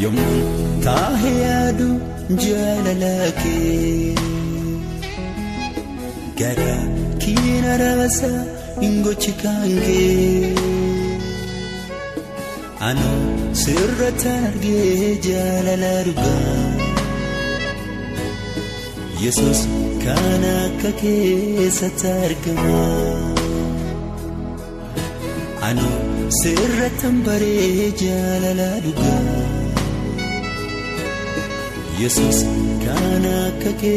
يوم تاهيادو جلالك gara kina rasa ingo chikange ano sirratarge jalalaruga Jesus kana kake satargama ano sirratambare jalalaruga Jesus kana kake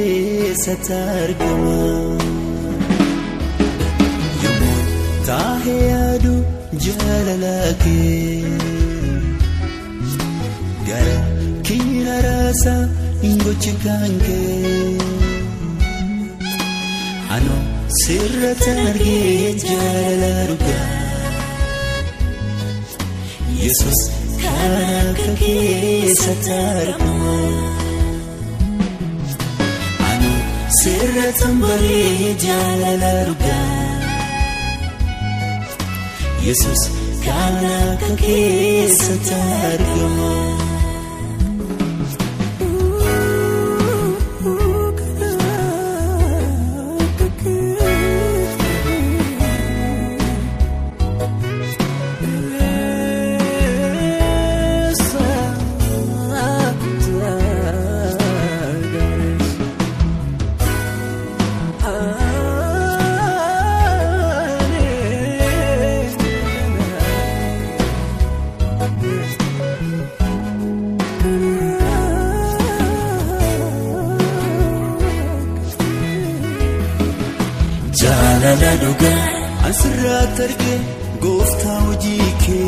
satargama tahiyadu jalalake gara kina rasa ingo chikange ano sirratarge jalalaruga Jesus kana kake satargama ano sirratambare jalalaruga Jesus kana kake satargama Jalaladuga asratarge gofta wajike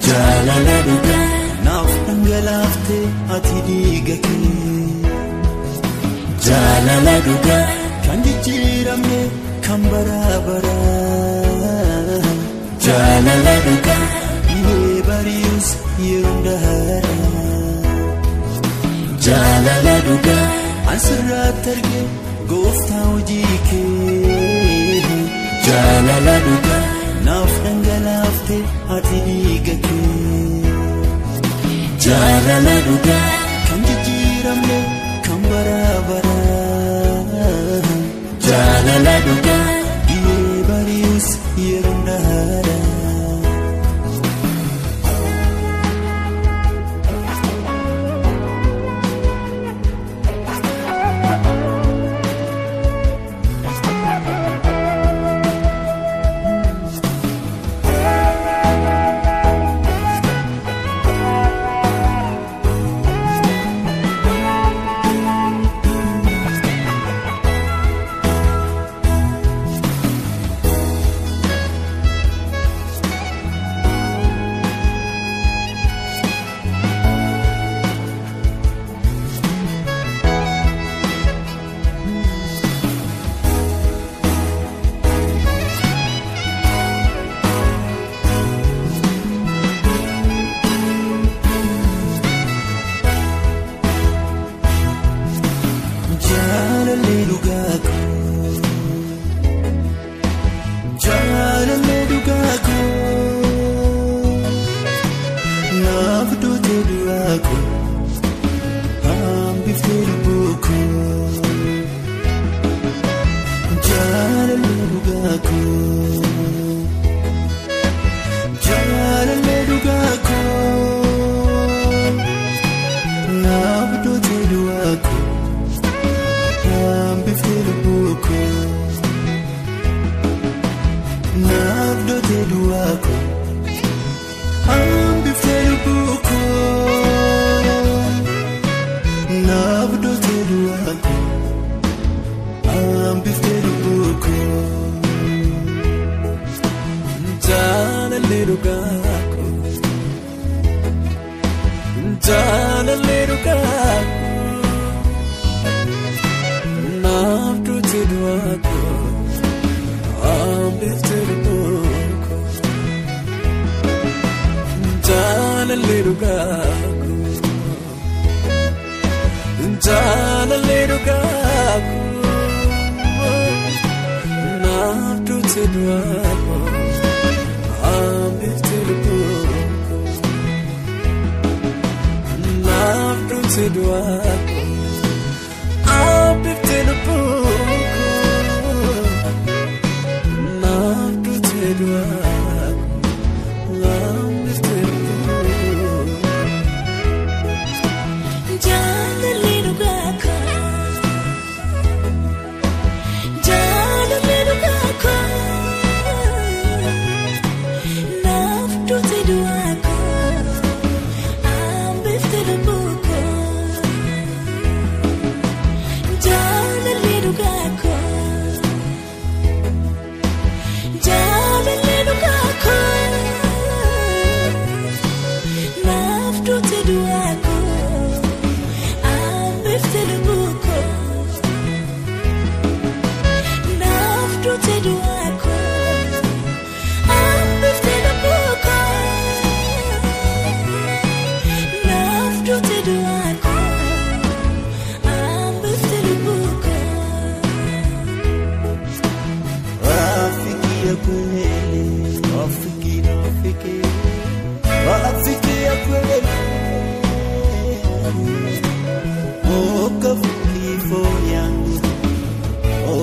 Jalaladuga naf angalafte atidigake Jalaladuga kandijiramne kambarabara Jalaladuga yebarius yerundahara Jalaladuga asratarge gofta wajike jalaladuga nafdangalafte atidigake jalaladuga kanjijiramne kambarabara jalaladuga yebarius yerundahara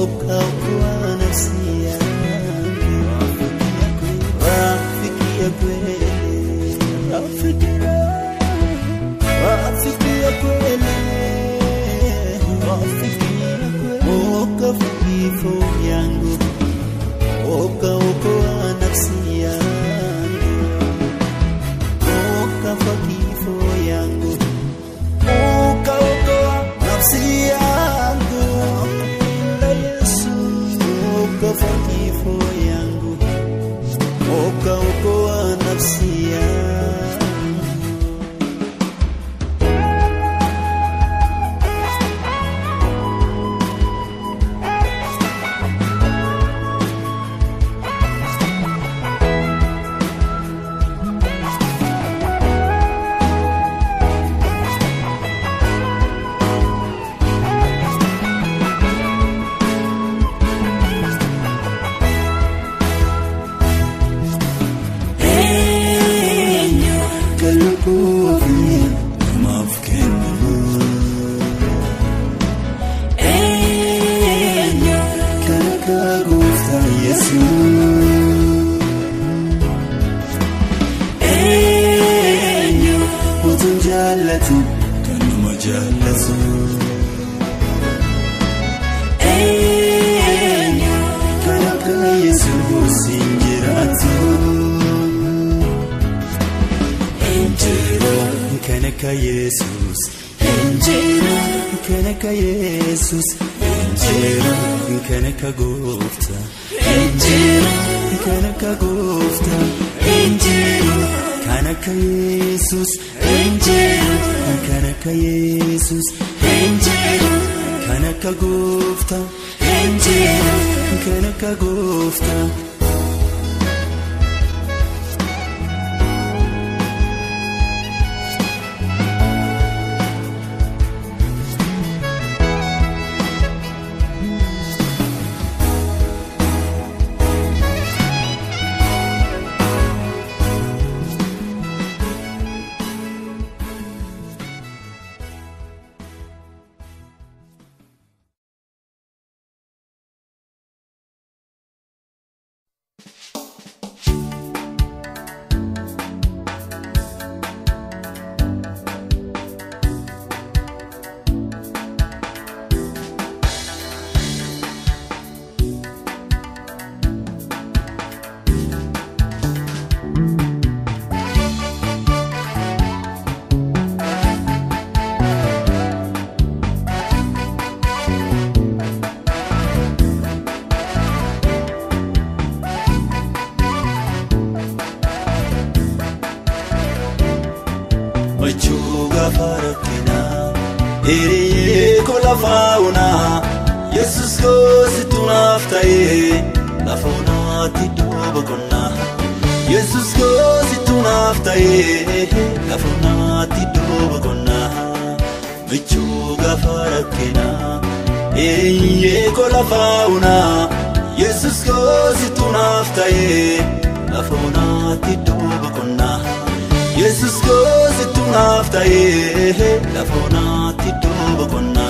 Oka nafsi yangu rafiki ya kweli rafiki ya kweli Oka kifo yangu Oka nafsi yangu Oka kifo yangu Oka nafsi yangu Oka kifo yangu Oka nafsi yangu Jesus, Angela, Kanaka Jesus, Angela, Kanaka Gofta, Angela, Kanaka Gofta, Angela, Kanaka Jesus, Angela, Kanaka Jesus, Angela, Kanaka Gofta, Angela, Kanaka Gofta. Fauna Jesus goes to naftae la fauna ti dobo konna Jesus goes to naftae la fauna ti dobo konna michuga farakena ko la fauna Jesus goes to naftae la fauna ti dobo konna Jesus goes to naftae la fauna ti dobo konna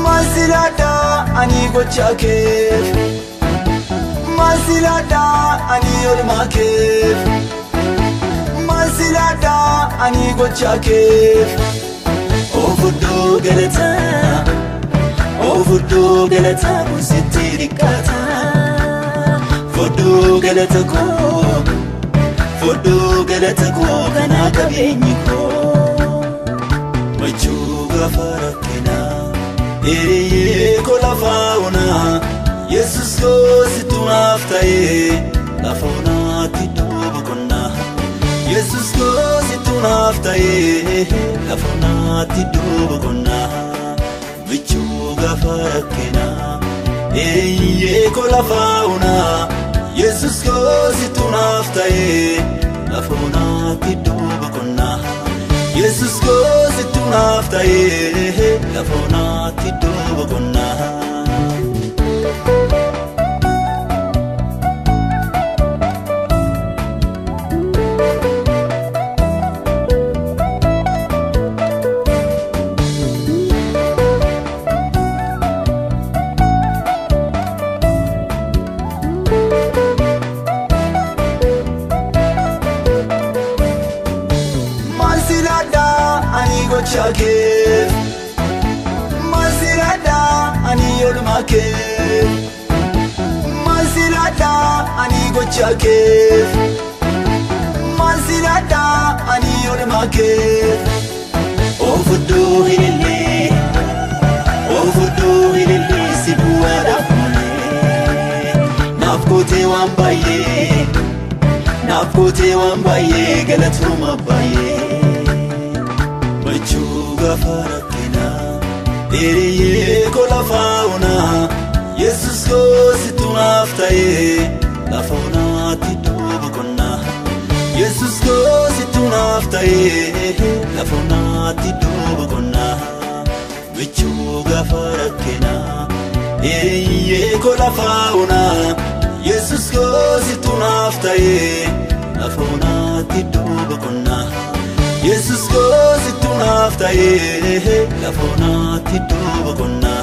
Masilada ani gochake Masilada ani olmake Masilada ani gochake Ovudo galata musitirikata Fodo galata ko kana kabenyiko Machuga farakena ko la fauna Jesus goes to naftae la fauna ti dobo konna Jesus goes to naftae la fauna ti dobo konna vichuga farakena ko la fauna situ naftaye lafonati duba konna Jesus ko situ naftaye lafonati duba konna Chake Masirada ani olmake Masirada ani gochake Masirada ani olmake Ofudu hilili sibuada fune Nafkote wambaye galatuma baye Machuga farakina Eriye kola fauna Jesus ko situ naftaye La fauna tidubu konna Jesus ko situ naftaye La fauna tidubu konna Machuga farakina Eriye kola fauna Jesus ko situ naftaye La fauna tidubu konna Jesus ko situ naftaye lafonati duba konna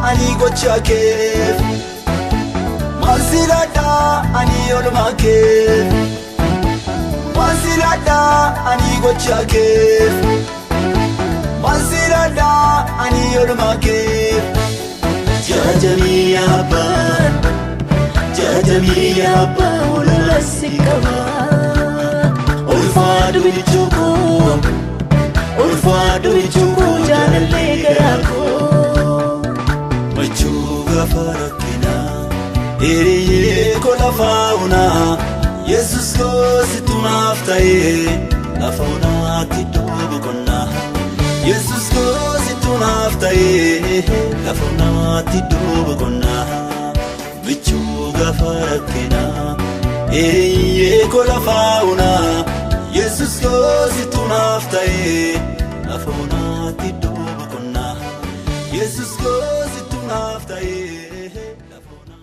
ani gochake Masirada ani olmake Masirada ani gochake Masirada ani olmake Jajami abba ulasikaba Ulfadu bichuko janalle garako Machuga farakina Eriye kola fauna Jesus ko situ naftaye La fauna tidubu konna Jesus ko situ naftaye La fauna tidubu konna Machuga farakina Eriye kola fauna Jesus ko situ naftaye La fauna tidubu konna Jesus ko situ naftaye La fauna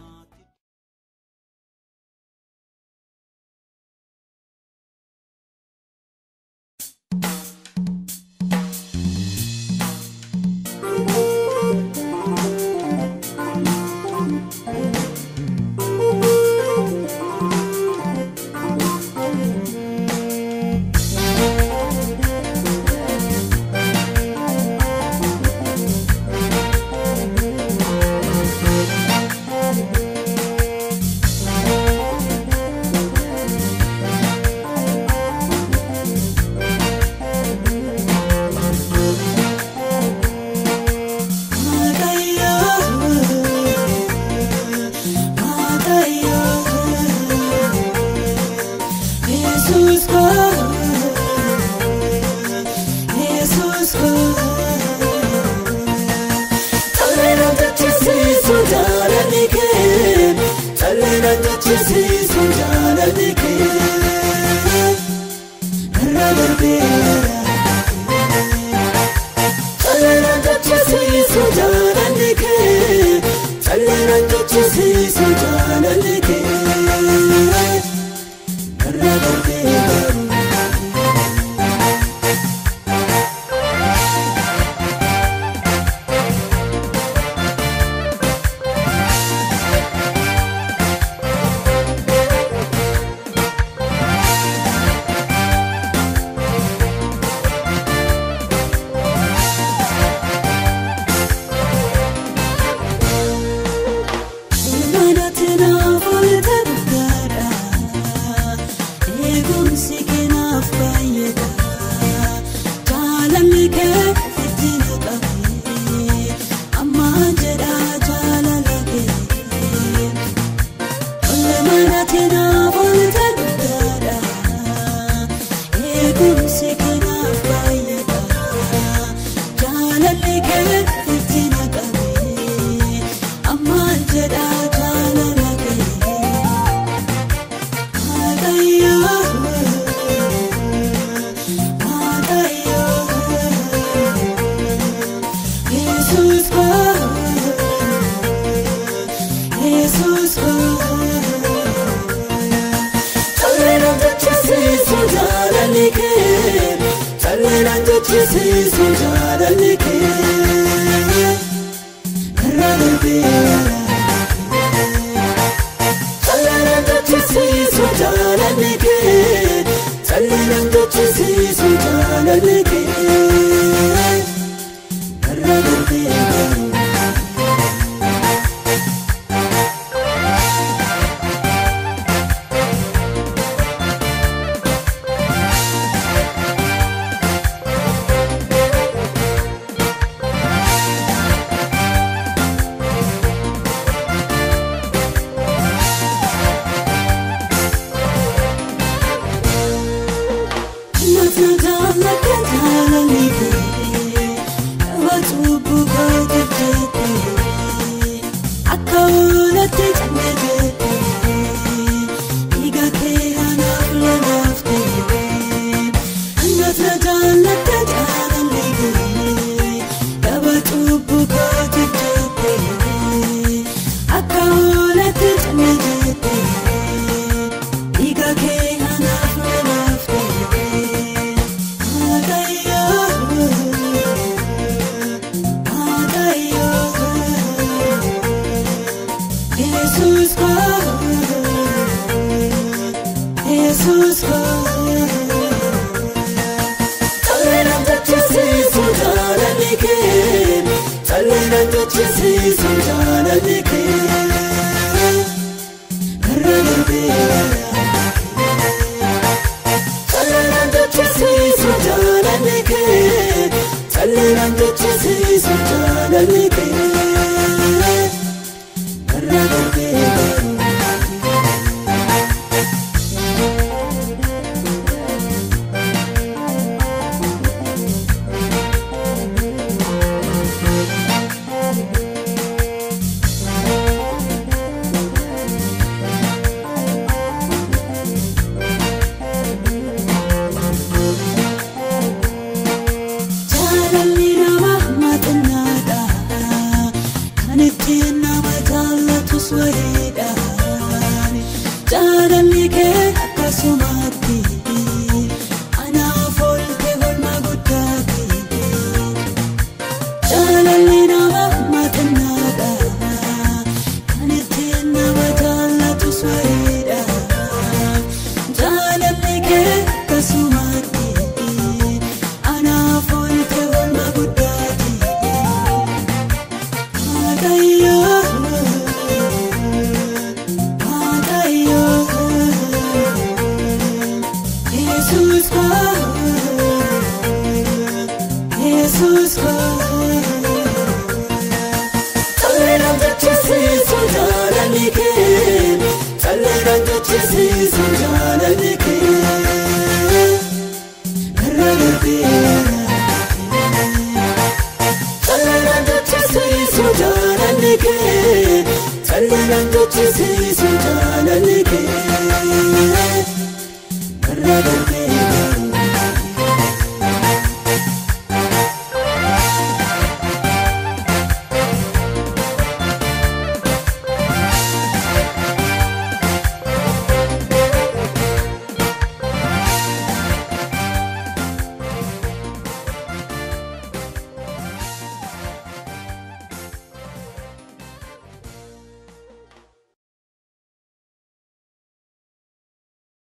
Tell